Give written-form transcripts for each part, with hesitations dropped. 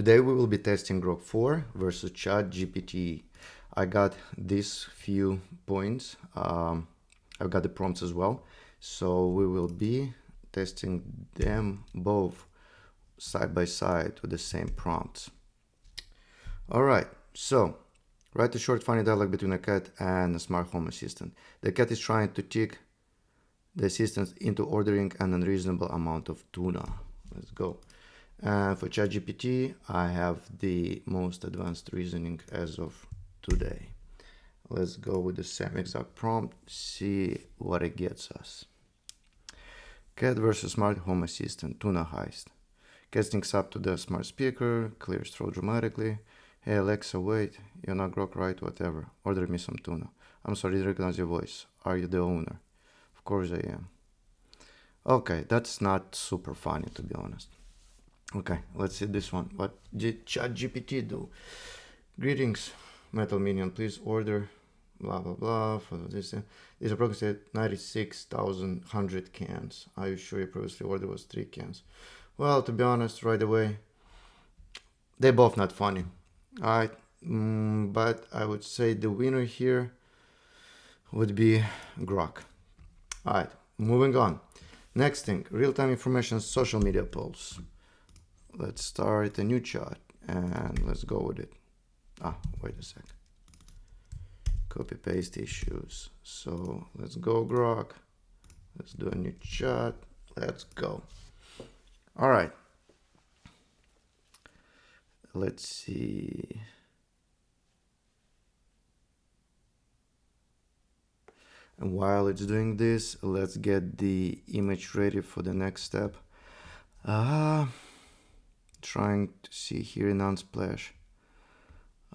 Today we will be testing Grok 4 versus ChatGPT. I got these few points. I've got the prompts as well. So we will be testing them both side by side with the same prompts. Alright, so write a short funny dialogue between a cat and a smart home assistant. The cat is trying to trick the assistant into ordering an unreasonable amount of tuna. Let's go. For ChatGPT, I have the most advanced reasoning as of today. Let's go with the same exact prompt, see what it gets us. Cat versus smart home assistant, tuna heist. Cat sneaks up to the smart speaker, clears throat dramatically. Hey Alexa, wait, you're not Grok, right? Whatever. Order me some tuna. I'm sorry, I didn't recognize your voice. Are you the owner? Of course I am. Okay, that's not super funny, to be honest. Okay, let's see this one. What did ChatGPT do? Greetings, Metal Minion. Please order blah blah blah for this. This approximately 96,100 cans. Are you sure your previously order was 3 cans? Well, to be honest, right away, they're both not funny. Alright, but I would say the winner here would be Grok. Alright, moving on. Next thing, real-time information social media polls. Let's start a new chat and let's go with it. Wait a sec. Copy paste issues. So let's go Grok. Let's do a new chat. Let's go. All right. Let's see. And while it's doing this, let's get the image ready for the next step. Trying to see here in Unsplash,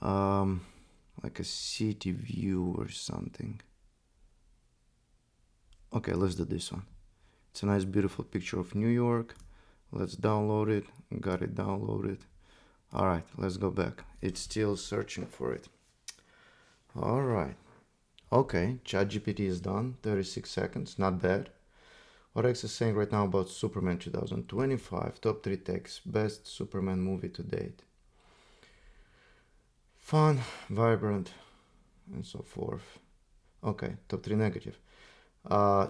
like a city view or something. Okay, let's do this one. It's a nice beautiful picture of New York. Let's download it. Got it downloaded. All right, let's go back. It's still searching for it. All right. Okay, ChatGPT is done. 36 seconds, not bad. What X is saying right now about Superman 2025, top 3 takes, best Superman movie to date. Fun, vibrant, and so forth. Okay, top 3 negative.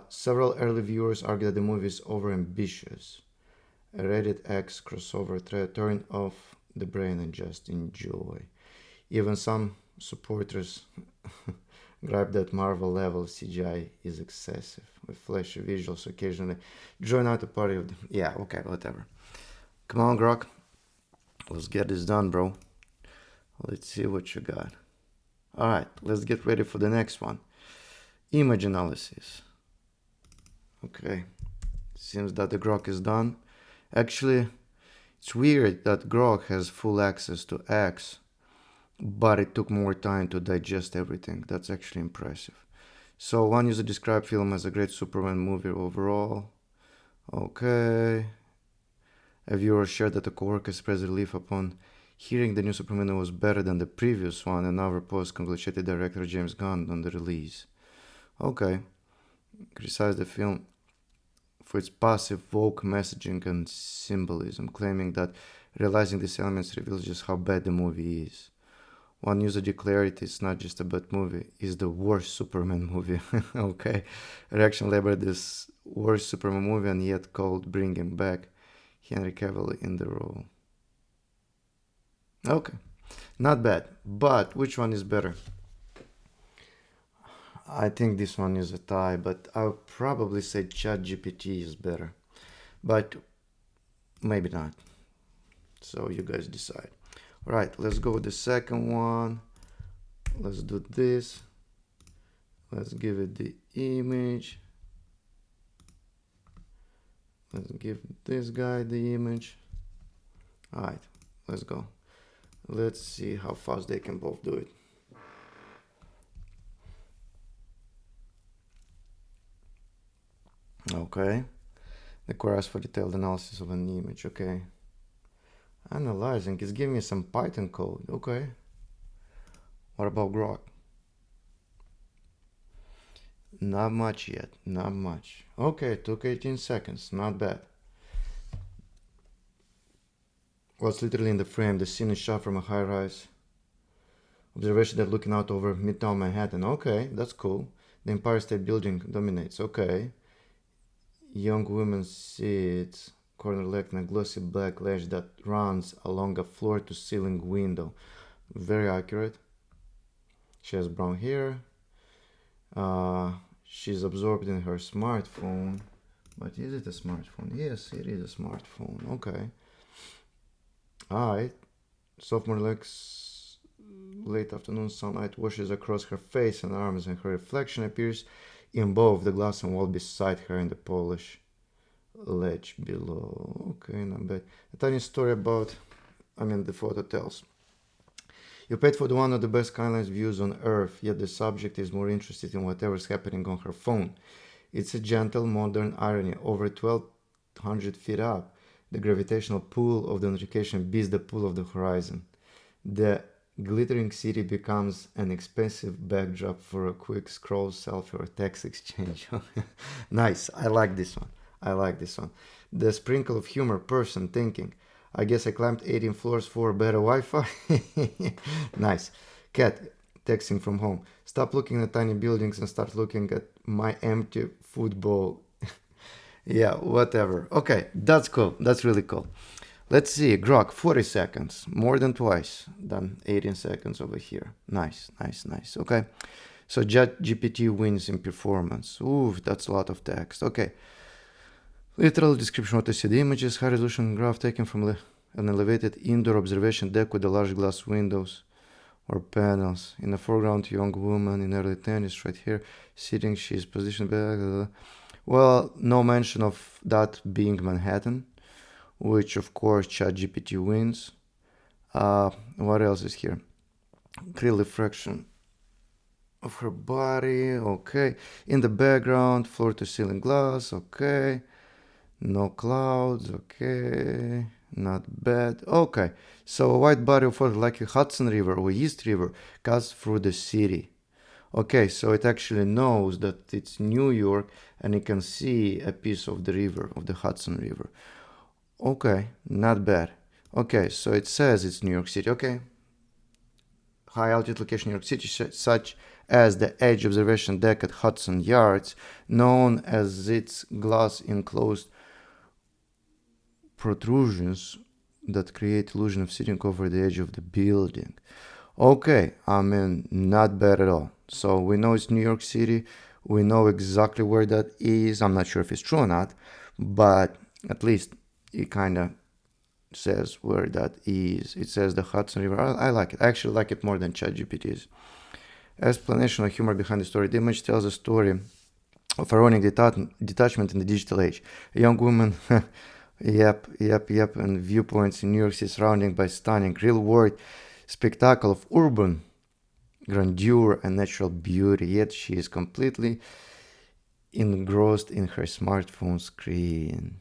Several early viewers argue that the movie is overambitious. A Reddit X crossover thread, turn off the brain and just enjoy. Even some supporters gripe that Marvel level CGI is excessive, with flashy visuals occasionally. Join out the party of yeah, okay, whatever. Come on, Grok. Let's get this done, bro. Let's see what you got. Alright, let's get ready for the next one. Image analysis. Okay. Seems that the Grok is done. Actually, it's weird that Grok has full access to X, but it took more time to digest everything. That's actually impressive. So one user described film as a great Superman movie overall. Okay. A viewer shared that a coworker expressed relief upon hearing the new Superman was better than the previous one, and another post congratulated director James Gunn on the release. Okay. Criticized the film for its passive woke messaging and symbolism, claiming that realizing these elements reveals just how bad the movie is. One user declared it's not just a bad movie, it's the worst Superman movie. Okay. Reaction labeled this worst Superman movie and yet called bringing back Henry Cavill in the role. Okay. Not bad. But which one is better? I think this one is a tie, but I would probably say ChatGPT is better. But maybe not. So you guys decide. Alright, let's go with the second one. Let's do this. Let's give it the image. Let's give this guy the image. Alright, let's go. Let's see how fast they can both do it. Okay. The queries for detailed analysis of an image. Okay. Analyzing is giving me some Python code. Okay. What about Grok? Not much yet. Not much. Okay, took 18 seconds. Not bad. What's literally in the frame? The scene is shot from a high-rise observation that looking out over Midtown Manhattan. Okay, that's cool. The Empire State Building dominates. Okay. Young woman sits corner leg in a glossy black lash that runs along a floor-to-ceiling window. Very accurate. She has brown hair. She's absorbed in her smartphone. But is it a smartphone? Yes, it is a smartphone. Okay. Alright. Sophomore legs, late afternoon sunlight washes across her face and arms, and her reflection appears in both the glass and wall beside her in the polish ledge below. Okay, not bad. A tiny story about, the photo tells. You paid for one of the best skyline views on Earth, yet the subject is more interested in whatever's happening on her phone. It's a gentle, modern irony. Over 1,200 feet up, the gravitational pull of the notification beats the pull of the horizon. The glittering city becomes an expensive backdrop for a quick scroll, selfie, or text exchange. Nice. I like this one. The sprinkle of humor, person thinking, I guess I climbed 18 floors for better Wi-Fi. Nice. Cat texting from home. Stop looking at tiny buildings and start looking at my empty football. Yeah, whatever. Okay, that's cool. That's really cool. Let's see. Grok, 40 seconds. More than twice than 18 seconds over here. Nice. Okay. So ChatGPT wins in performance. Ooh, that's a lot of text. Okay. Literal description: what I see. The images, high resolution graph taken from an elevated indoor observation deck with the large glass windows or panels. In the foreground, young woman in early 20s, right here, sitting. She is positioned back. Well, no mention of that being Manhattan, which of course ChatGPT wins. What else is here? Clear reflection of her body. Okay. In the background, floor to ceiling glass. Okay. No clouds. Okay. Not bad. Okay. So a wide body of water like a Hudson River or East River cuts through the city. Okay, so it actually knows that it's New York and it can see a piece of the river, of the Hudson River. Okay, not bad. Okay, so it says it's New York City. Okay. High altitude location, New York City, such as the edge observation deck at Hudson Yards, known as its glass enclosed protrusions that create illusion of sitting over the edge of the building. Okay, not bad at all. So we know it's New York City. We know exactly where that is. I'm not sure if it's true or not, but at least it kind of says where that is. It says the Hudson River. I like it. I actually like it more than ChatGPT's. Explanation of humor behind the story. The image tells a story of ironic detachment in the digital age. A young woman, yep, and viewpoints in New York City surrounded by stunning, real-world spectacle of urban grandeur and natural beauty, yet she is completely engrossed in her smartphone screen.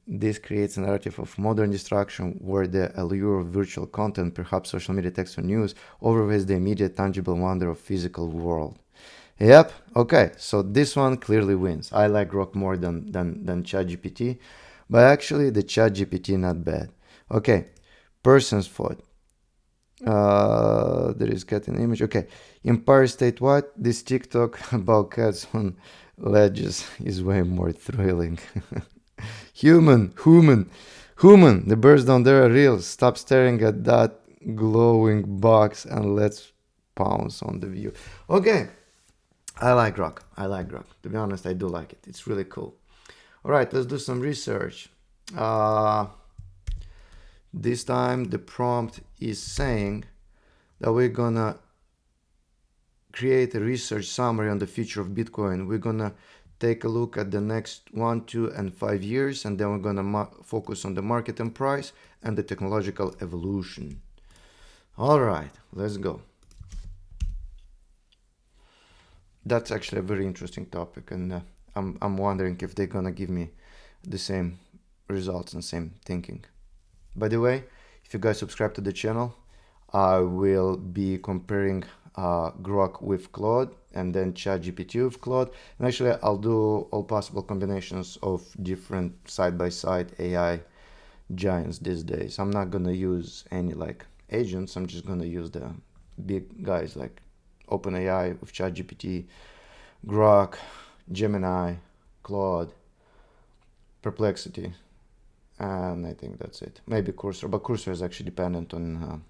This creates a narrative of modern distraction where the allure of virtual content, perhaps social media, text, or news, overweighs the immediate tangible wonder of physical world. Yep, okay, so this one clearly wins. I like Grok more than ChatGPT, but actually the ChatGPT not bad. Okay, person's thought. There is cat in the image. Okay, Empire State what? This TikTok about cats on ledges is way more thrilling. Human, the birds down there are real. Stop staring at that glowing box and let's pounce on the view. Okay, I like Grok. To be honest, I do like it. It's really cool. All right, let's do some research. This time the prompt is saying that we're gonna create a research summary on the future of Bitcoin. We're gonna take a look at the next 1, 2, and 5 years, and then we're gonna focus on the market and price and the technological evolution. All right, let's go. That's actually a very interesting topic, and I'm wondering if they're gonna give me the same results and same thinking. By the way, if you guys subscribe to the channel, I will be comparing Grok with Claude and then ChatGPT with Claude. And actually, I'll do all possible combinations of different side-by-side AI giants these days. I'm not gonna use any like agents. I'm just gonna use the big guys like OpenAI with ChatGPT, Grok, Gemini, Claude, Perplexity, and I think that's it. Maybe Cursor, but Cursor is actually dependent on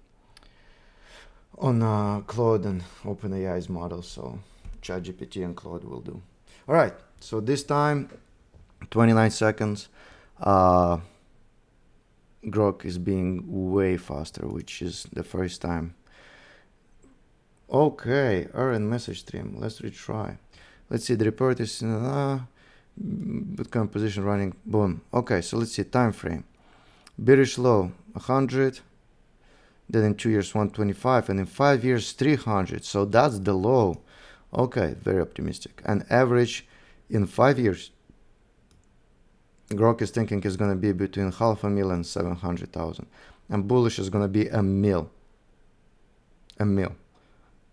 Claude and OpenAI's model, so ChatGPT and Claude will do. All right, so this time, 29 seconds. Grok is being way faster, which is the first time. Okay, error and message stream. Let's retry. Let's see, the report is bootcamp position running. Boom. Okay, so let's see, time frame. Bearish low, 100. Then in 2 years, 125. And in 5 years, 300. So that's the low. Okay, very optimistic. And average in 5 years, Grok is thinking is going to be between 500,000 and 700,000. And bullish is going to be a mil. A mil.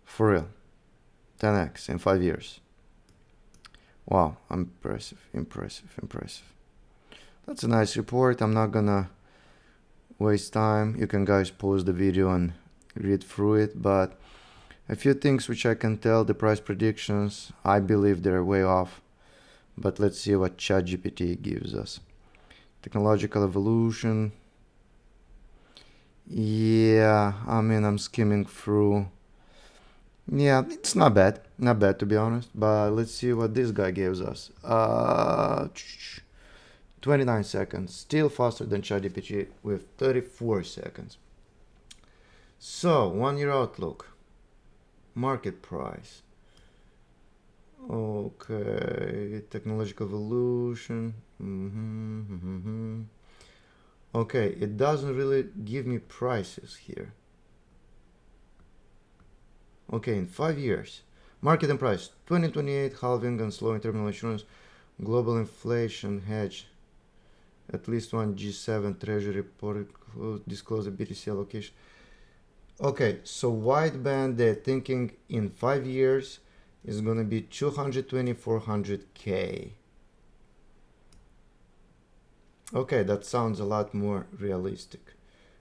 For real. 10x in 5 years. Wow, impressive, impressive, impressive. That's a nice report. I'm not gonna waste time. You can guys pause the video and read through it, but a few things which I can tell, the price predictions, I believe they're way off. But let's see what ChatGPT gives us. Technological evolution. Yeah, I mean, I'm skimming through. Yeah, it's not bad. Not bad, to be honest. But let's see what this guy gives us. 29 seconds. Still faster than ChatGPT with 34 seconds. So, 1 year outlook. Market price. Okay, technological evolution. Okay, it doesn't really give me prices here. Okay, in 5 years. Market and price. 2028 halving and slowing terminal insurance. Global inflation hedge. At least one G7 treasury report disclose a BTC allocation. Okay, so wide band, they're thinking in 5 years is going to be 220-400K. Okay, that sounds a lot more realistic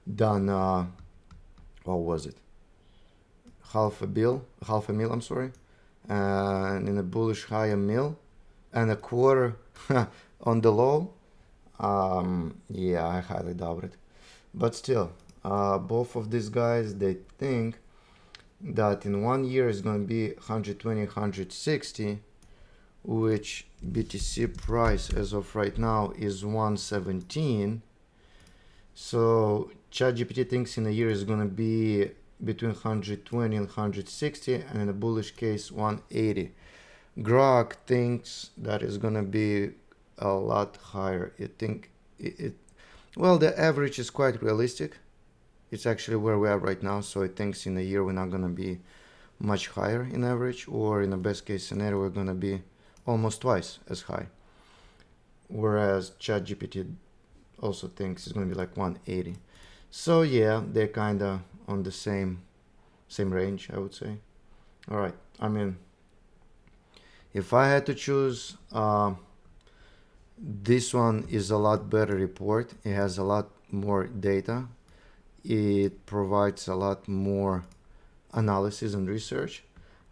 than, what was it? Half a mil, I'm sorry. And in a bullish high, a mil. And a quarter on the low. Yeah, I highly doubt it. But still, both of these guys, they think that in 1 year is going to be 120, 160, which BTC price as of right now is 117. So ChatGPT thinks in a year is going to be between 120 and 160, and in a bullish case 180. Grok thinks that is going to be a lot higher. Well, the average is quite realistic. It's actually where we are right now, so it thinks in a year we're not going to be much higher in average, or in a best case scenario we're going to be almost twice as high. Whereas ChatGPT also thinks it's going to be like 180. So yeah, they're kind of on the same range, I would say. All right, I mean, if I had to choose, this one is a lot better report. It has a lot more data. It provides a lot more analysis and research.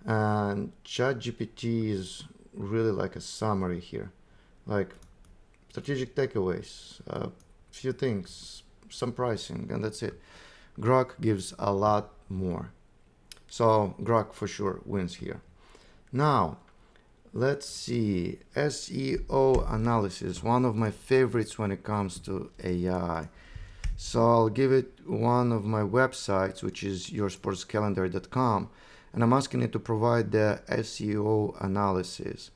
And ChatGPT is really like a summary here. Like strategic takeaways, a few things, some pricing, and that's it. Grok gives a lot more. So Grok for sure wins here. Now, let's see, SEO analysis, one of my favorites when it comes to AI. So I'll give it one of my websites, which is yoursportscalendar.com, and I'm asking it to provide the SEO analysis.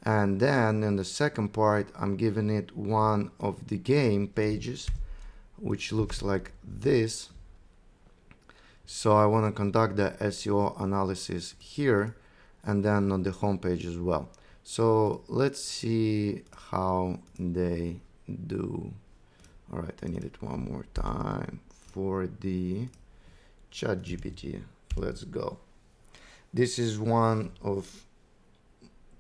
And then in the second part, I'm giving it one of the game pages, which looks like this. So I want to conduct the SEO analysis here and then on the home page as well. So let's see how they do. All right, I need it one more time for the ChatGPT. Let's go. This is one of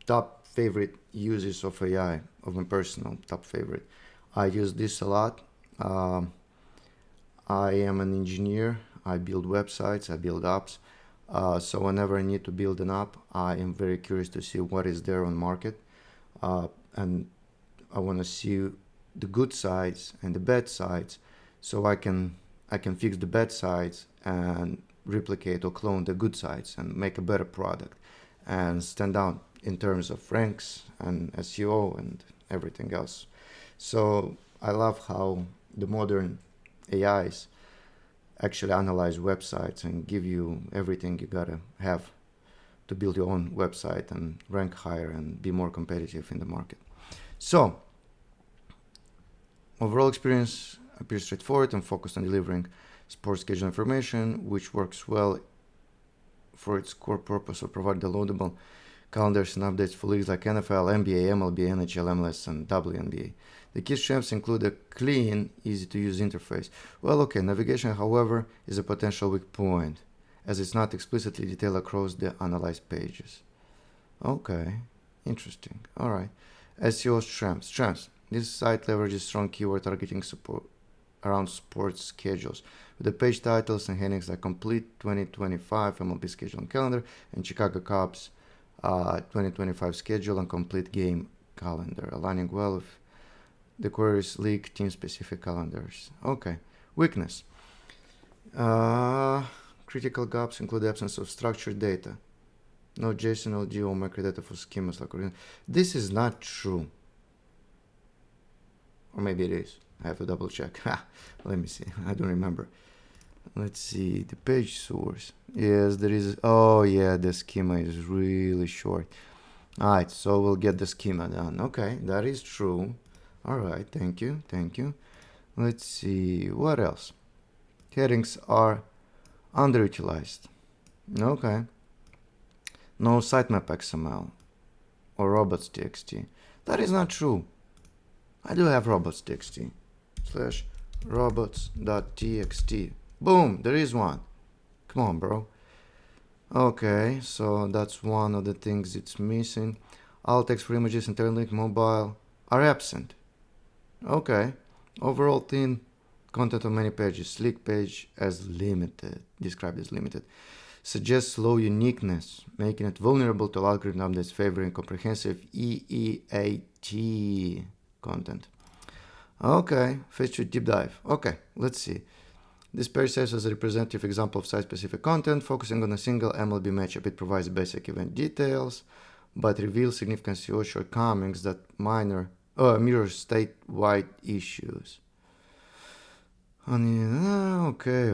top favorite uses of AI, of my personal top favorite. I use this a lot Um, I am an engineer. I build websites, I build apps. So whenever I need to build an app, I am very curious to see what is there on market. And I want to see the good sides and the bad sides, so I can fix the bad sides and replicate or clone the good sides and make a better product and stand out in terms of ranks and SEO and everything else. So I love how the modern AIs actually analyze websites and give you everything you gotta have to build your own website and rank higher and be more competitive in the market. So overall experience appears straightforward and focused on delivering sports schedule information, which works well for its core purpose of providing downloadable calendars and updates for leagues like NFL, NBA, MLB, NHL, MLS, and WNBA. The key strengths include a clean, easy-to-use interface. Well, okay, navigation, however, is a potential weak point, as it's not explicitly detailed across the analyzed pages. Okay, interesting. All right. SEO strengths. This site leverages strong keyword targeting support around sports schedules, with the page titles and headings like Complete 2025 MLB schedule and calendar and Chicago Cubs 2025 schedule and complete game calendar, aligning well with the query's league team-specific calendars. Okay. Weakness. Critical gaps include the absence of structured data. No JSON, LG, or microdata for schemas like this is not true. Or maybe it is. I have to double check. Let me see. I don't remember. Let's see. The page source. Yes, there is. Oh, yeah. The schema is really short. Alright, so we'll get the schema done. Okay, that is true. Alright, thank you. Thank you. Let's see. What else? Headings are underutilized. Okay. No sitemap XML or robots.txt. That is not true. I do have robots.txt / robots.txt. Boom, there is one. Come on, bro. Okay, so that's one of the things it's missing. All text for images, interlink, mobile are absent. Okay. Overall thin content on many pages. Sleek page as limited. Described as limited. Suggests low uniqueness, making it vulnerable to algorithm updates favoring comprehensive EEAT content. Okay, feature deep dive. Okay, let's see. This page serves as a representative example of site-specific content, focusing on a single MLB matchup. It provides basic event details, but reveals significant SEO shortcomings that mirror statewide issues. Okay.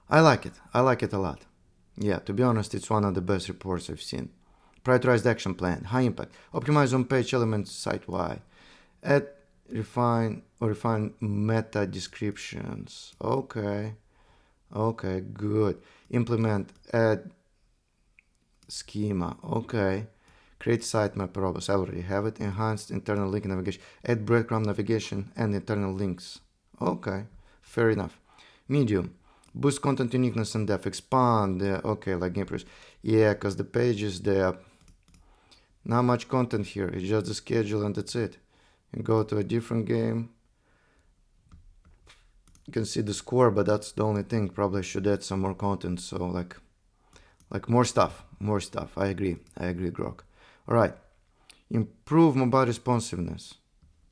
I like it. I like it a lot. Yeah, to be honest, it's one of the best reports I've seen. Prioritized action plan, high impact, optimize on-page elements site-wide, add, refine meta descriptions. Okay, good. Implement, add schema. Okay. Create sitemap robots. I already have it. Enhanced internal link navigation. Add breadcrumb navigation and internal links. Okay, fair enough. Medium. Boost content uniqueness and depth. Expand. Okay, like GamePress. Yeah, because the pages, there not much content here. It's just the schedule and that's it. You go to a different game. You can see the score, but that's the only thing. Probably should add some more content. So like more stuff. I agree, Grok. All right. Improve mobile responsiveness.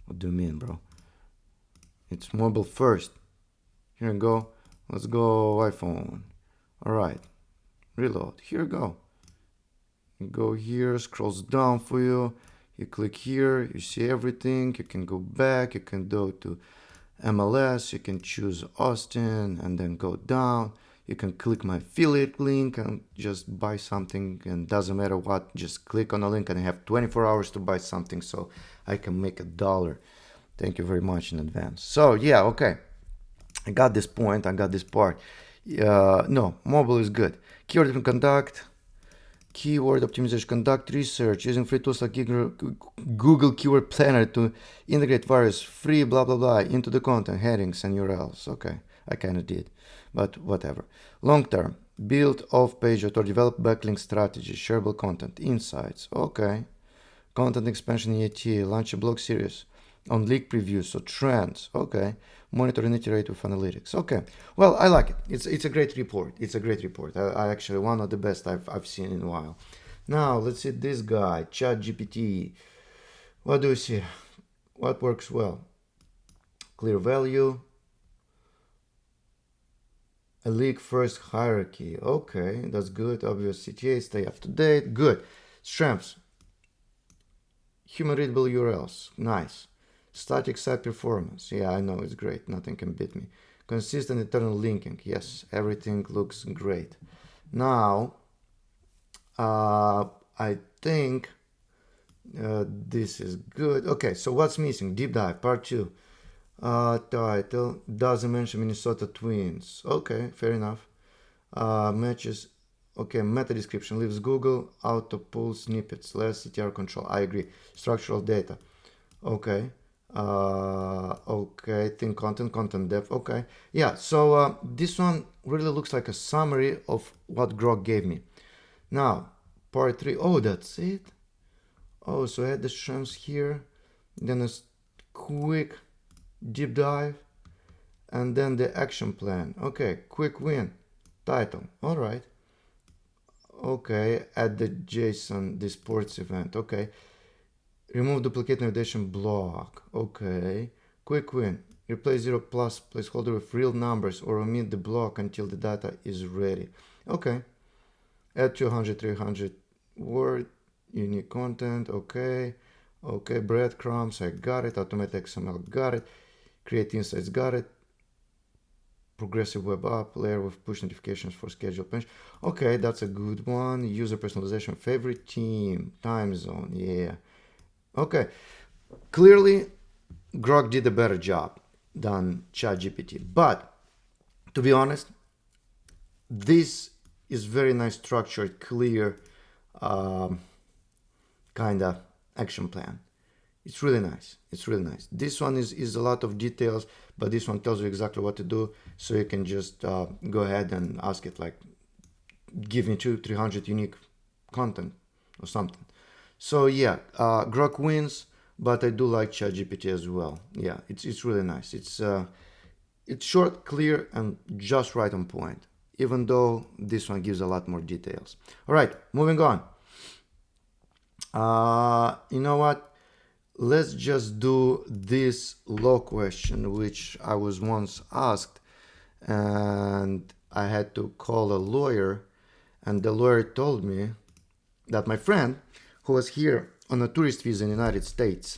What do you mean, bro? It's mobile first. Here we go. Let's go iPhone. All right. Reload. Here we go. You go here, scrolls down for you. You click here, you see everything. You can go back. You can go to MLS. You can choose Austin and then go down. You can click my affiliate link and just buy something, and doesn't matter what, just click on the link and I have 24 hours to buy something so I can make $1. Thank you very much in advance. So yeah, okay. I got this point, I got this part. No, mobile is good. Keyword conduct, keyword optimization, conduct research, using free tools like Google Keyword Planner to integrate various free blah blah blah into the content, headings and URLs. Okay, I kind of did, but whatever. Long term, build off-page or develop backlink strategies, shareable content, insights. Okay, content expansion EAT, launch a blog series, on leak previews, so trends. Okay, monitor and iterate with analytics. Okay, well, I like it. It's a great report. It's a great report. I actually one of the best I've seen in a while. Now let's see this guy, ChatGPT. What do you see? What works well? Clear value. A leak first hierarchy. Okay, that's good. Obvious CTA, stay up to date. Good. Strengths. Human readable URLs. Nice. Static site performance. Yeah, I know it's great. Nothing can beat me. Consistent internal linking. Yes, everything looks great. Now, I think this is good. Okay, so what's missing? Deep dive, part 2. Title doesn't mention Minnesota Twins. Okay, fair enough. Matches. Okay, meta description leaves Google auto pull snippets, less CTR control. I agree. Structural data. Okay. Okay. Think content depth. Okay. Yeah. So this one really looks like a summary of what Grok gave me. Now, part 3. Oh, that's it. Oh, so I had the strengths here, then a quick deep dive, and then the action plan. Okay, quick win. Title. All right. Okay, add the JSON, the sports event. Okay. Remove duplicate navigation block. Okay. Quick win. Replace 0 plus placeholder with real numbers or omit the block until the data is ready. Okay. Add 200, 300 word, unique content. Okay. Okay. Breadcrumbs. I got it. Automatic XML. Got it. Create insights. Got it. Progressive web app layer with push notifications for schedule punch. Okay, that's a good one. User personalization, favorite team, time zone. Yeah. Okay. Clearly, Grok did a better job than ChatGPT. But to be honest, this is very nice, structured, clear kind of action plan. It's really nice. It's really nice. This one is a lot of details, but this one tells you exactly what to do. So you can just go ahead and ask it, like, give me 200-300 unique content or something. So yeah, Grok wins, but I do like ChatGPT as well. Yeah, it's really nice. It's short, clear, and just right on point, even though this one gives a lot more details. All right, moving on. You know what? Let's just do this law question, which I was once asked, and I had to call a lawyer, and the lawyer told me that my friend, who was here on a tourist visa in the United States,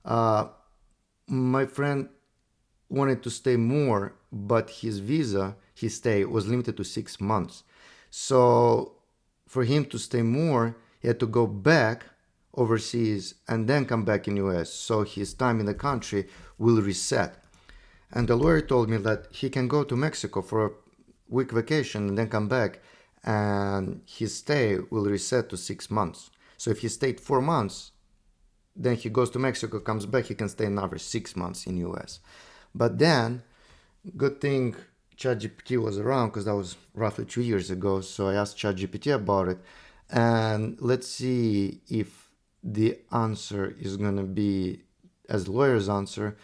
my friend wanted to stay more, but his stay was limited to 6 months. So for him to stay more, he had to go back overseas and then come back in US, so his time in the country will reset. And the lawyer told me that he can go to Mexico for a week vacation and then come back, and his stay will reset to 6 months. So if he stayed 4 months, then he goes to Mexico, comes back, he can stay another 6 months in US. But then, good thing ChatGPT was around, because that was roughly 2 years ago. So I asked ChatGPT about it, and let's see if the answer is going to be as the lawyer's answer,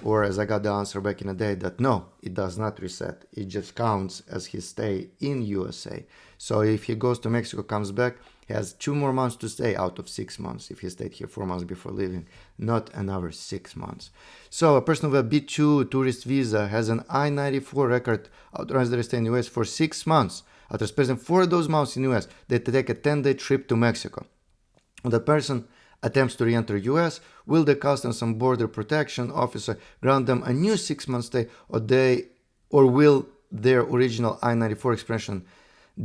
or as I got the answer back in the day, that no, it does not reset. It just counts as his stay in USA. So if he goes to Mexico, comes back, he has 2 more months to stay out of 6 months if he stayed here 4 months before leaving, not another 6 months. So a person with a B2 tourist visa has an I-94 record, authorized to stay in the US for 6 months. After spending 4 of those months in the US, they take a 10-day trip to Mexico. When the person attempts to re-enter US, will the Customs and Border Protection officer grant them a new 6-month stay, or will their original I-94 expiration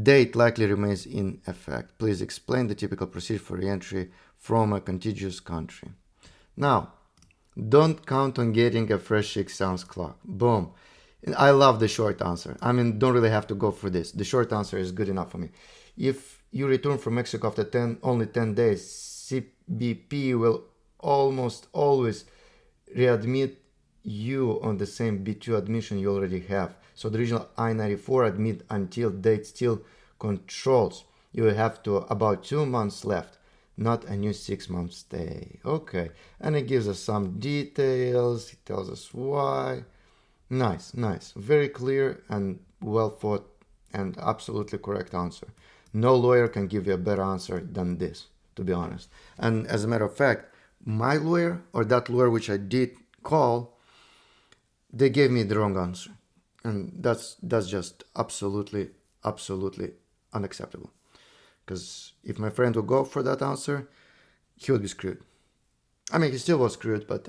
date likely remains in effect? Please explain the typical procedure for re-entry from a contiguous country. Now, don't count on getting a fresh 6 ounce clock. Boom. I love the short answer. I mean, don't really have to go for this. The short answer is good enough for me. If you return from Mexico after only 10 days, CBP will almost always readmit you on the same B2 admission you already have. So the original I-94 admit until date still controls. You have to about 2 months left. not a new 6-month stay. Okay, and it gives us some details. It tells us why. Nice, nice, very clear and well thought and absolutely correct answer. No lawyer can give you a better answer than this, to be honest. And as a matter of fact, my lawyer or that lawyer which I did call, they gave me the wrong answer, and that's just absolutely unacceptable. Because if my friend would go for that answer, he would be screwed. I mean, he still was screwed, but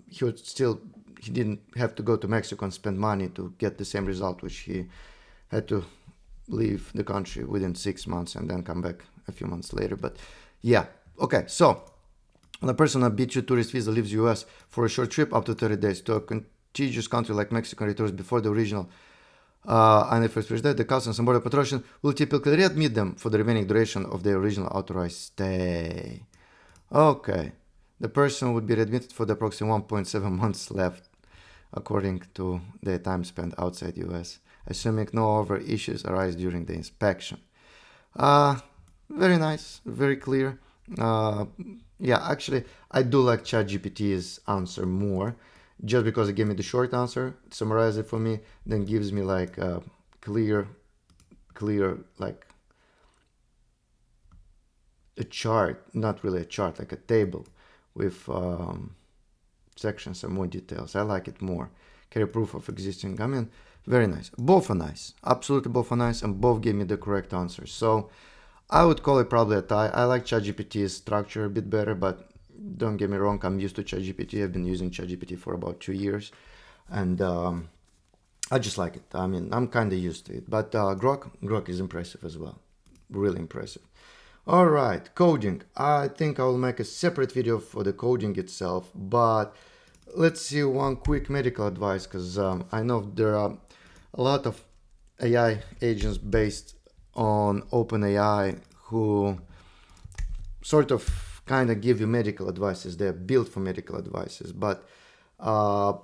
he didn't have to go to Mexico and spend money to get the same result, which he had to leave the country within 6 months and then come back a few months later. But yeah, okay. So when a person on a B2 tourist visa leaves US for a short trip up to 30 days to a contiguous country like Mexico and returns before the original and if it's the Customs and Border Patrol will typically readmit them for the remaining duration of their original authorized stay. Okay. The person would be readmitted for the approximately 1.7 months left, according to their time spent outside US, assuming no other issues arise during the inspection. Very nice, very clear. Yeah, actually, I do like ChatGPT's answer more, just because it gave me the short answer, summarize it for me, then gives me like a clear, like a chart, not really a chart, like a table with sections and more details. I like it more. Carry proof of existing. I mean, very nice. Both are nice. Absolutely both are nice, and both gave me the correct answers. So I would call it probably a tie. I like ChatGPT's structure a bit better, but don't get me wrong, I'm used to ChatGPT. I've been using ChatGPT for about 2 years, and I just like it. I mean, I'm kind of used to it. But Grok is impressive as well. Really impressive. All right, coding. I think I will make a separate video for the coding itself, but let's see one quick medical advice, because I know there are a lot of AI agents based on OpenAI who sort of kind of give you medical advices. They're built for medical advices, but I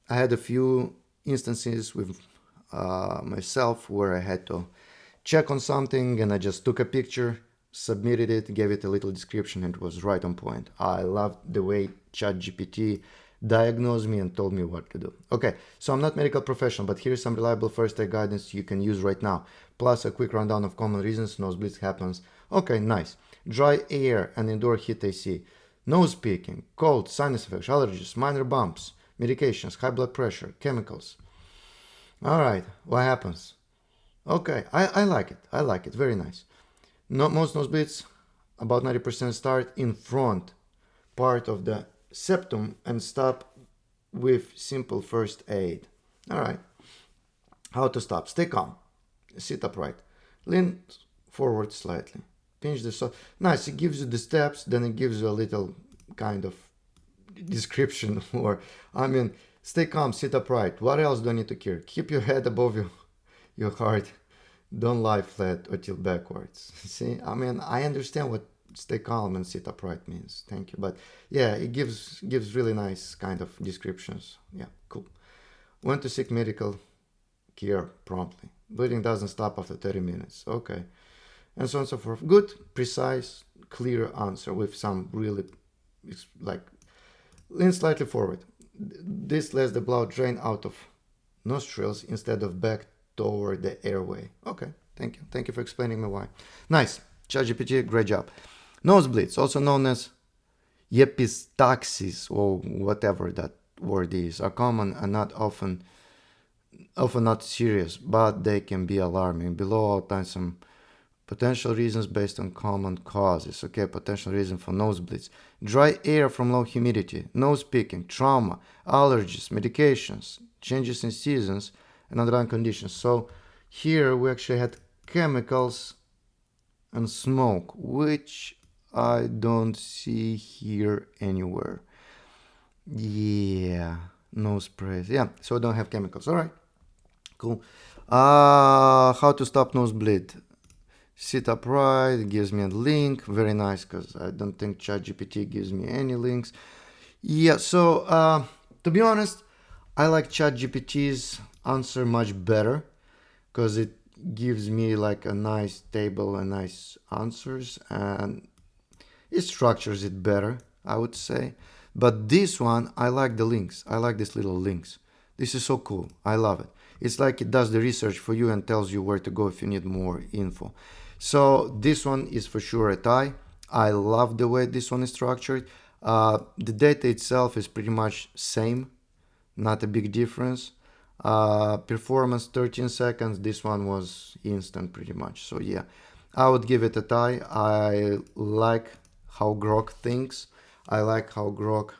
had a few instances with myself where I had to check on something and I just took a picture, submitted it, gave it a little description, and it was right on point. I loved the way ChatGPT diagnosed me and told me what to do. Okay, so I'm not a medical professional, but here's some reliable first aid guidance you can use right now, plus a quick rundown of common reasons nosebleeds happens. Okay, nice. Dry air and indoor heat AC, nose picking, cold, sinus infection, allergies, minor bumps, medications, high blood pressure, chemicals. All right, what happens? Okay, I like it. I like it. Very nice. Most nosebleeds, about 90%, start in front part of the septum and stop with simple first aid. All right. How to stop? Stay calm. Sit upright. Lean forward slightly. Pinch the soft. Nice. It gives you the steps. Then it gives you a little kind of description. Or, I mean, stay calm. Sit upright. What else do I need to care? Keep your head above your heart. Don't lie flat or tilt backwards. See, I mean, I understand what stay calm and sit upright means. Thank you. But yeah, it gives really nice kind of descriptions. Yeah, cool. When to seek medical care promptly. Bleeding doesn't stop after 30 minutes. Okay. And so on and so forth. Good, precise, clear answer with some really, like, lean slightly forward. This lets the blood drain out of nostrils instead of back toward the airway. Okay, thank you. Thank you for explaining me why. Nice. ChatGPT, great job. Nosebleeds, also known as epistaxis or whatever that word is, are common and not often not serious, but they can be alarming. Below outline some potential reasons based on common causes. Okay, potential reason for nosebleeds: dry air from low humidity, nose picking, trauma, allergies, medications, changes in seasons, and underlying conditions. So here we actually had chemicals and smoke, which I don't see here anywhere. Yeah, no sprays. Yeah, so I don't have chemicals. All right, cool. How to stop nosebleed? Sit upright. It gives me a link. Very nice, because I don't think ChatGPT gives me any links. Yeah, so to be honest, I like ChatGPT's answer much better, because it gives me like a nice table and nice answers, and It structures it better, I would say. But this one, I like the links. I like these little links. This is so cool. I love it. It's like it does the research for you and tells you where to go if you need more info. So this one is for sure a tie. I love the way this one is structured. The data itself is pretty much same, not a big difference. Performance 13 seconds. This one was instant pretty much. So yeah, I would give it a tie. I like how Grok thinks. I like how Grok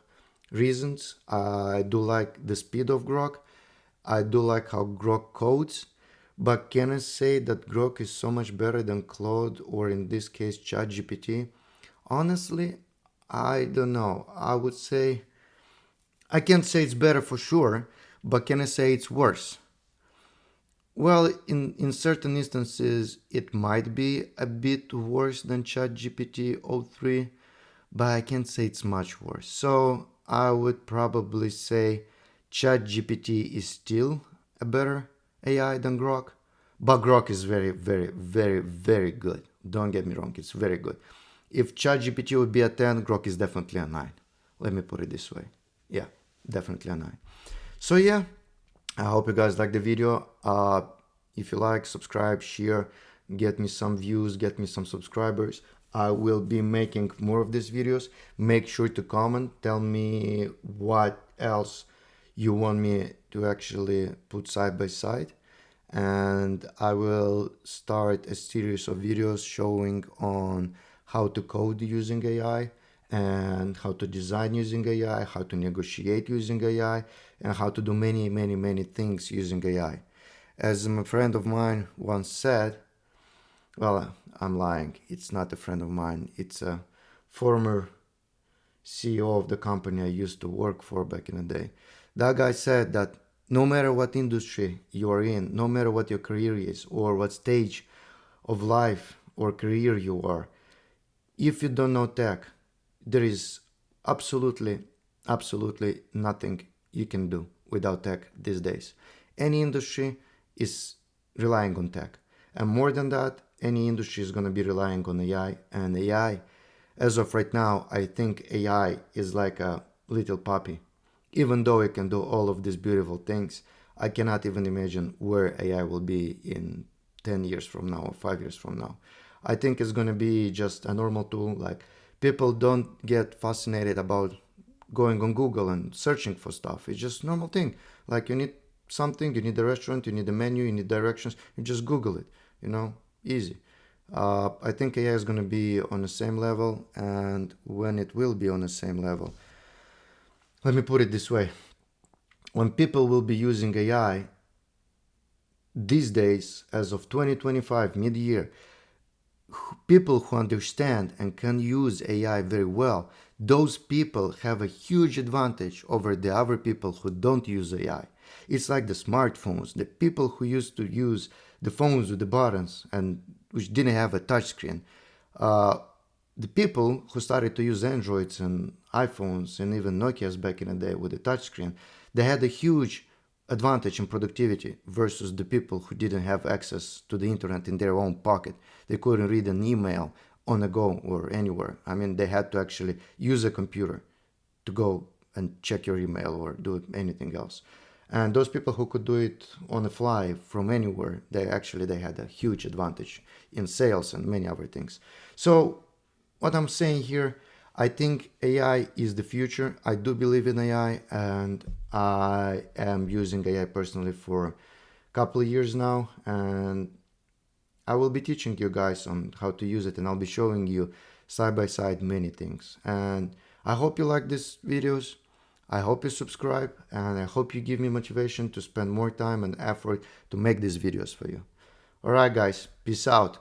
reasons. I do like the speed of Grok. I do like how Grok codes. But can I say that Grok is so much better than Claude, or in this case ChatGPT? Honestly, I don't know. I would say, I can't say it's better for sure, but can I say it's worse? Well, in certain instances, it might be a bit worse than ChatGPT o3, but I can't say it's much worse. So I would probably say ChatGPT is still a better AI than Grok, but Grok is very, very, very, very good. Don't get me wrong, it's very good. If ChatGPT would be a 10, Grok is definitely a 9. Let me put it this way. Yeah, definitely a 9. So yeah, I hope you guys like the video. If you like, subscribe, share, get me some views, get me some subscribers. I will be making more of these videos. Make sure to comment, tell me what else you want me to actually put side by side. And I will start a series of videos showing on how to code using AI, and how to design using AI, how to negotiate using AI, and how to do many, many, many things using AI. As a friend of mine once said, well, I'm lying, it's not a friend of mine, it's a former CEO of the company I used to work for back in the day. That guy said that no matter what industry you are in, no matter what your career is, or what stage of life or career you are, if you don't know tech, there is absolutely, absolutely nothing you can do without tech these days. Any industry is relying on tech. And more than that, any industry is going to be relying on AI. And AI, as of right now, I think AI is like a little puppy. Even though it can do all of these beautiful things, I cannot even imagine where AI will be in 10 years from now or 5 years from now. I think it's going to be just a normal tool. Like, people don't get fascinated about going on Google and searching for stuff. It's just a normal thing. Like, you need something, you need a restaurant, you need a menu, you need directions, you just Google it, easy. I think AI is going to be on the same level, and when it will be on the same level, let me put it this way. When people will be using AI these days, as of 2025, mid-year, people who understand and can use AI very well, those people have a huge advantage over the other people who don't use AI. It's like the smartphones, the people who used to use the phones with the buttons and which didn't have a touchscreen. The people who started to use Androids and iPhones and even Nokias back in the day with a touchscreen, they had a huge advantage in productivity versus the people who didn't have access to the internet in their own pocket. They couldn't read an email on the go or anywhere. I mean, they had to actually use a computer to go and check your email or do anything else. And those people who could do it on the fly from anywhere, they had a huge advantage in sales and many other things. So what I'm saying here, I think AI is the future. I do believe in AI, and I am using AI personally for a couple of years now, and I will be teaching you guys on how to use it, and I'll be showing you side by side many things. And I hope you like these videos. I hope you subscribe, and I hope you give me motivation to spend more time and effort to make these videos for you. Alright guys, peace out.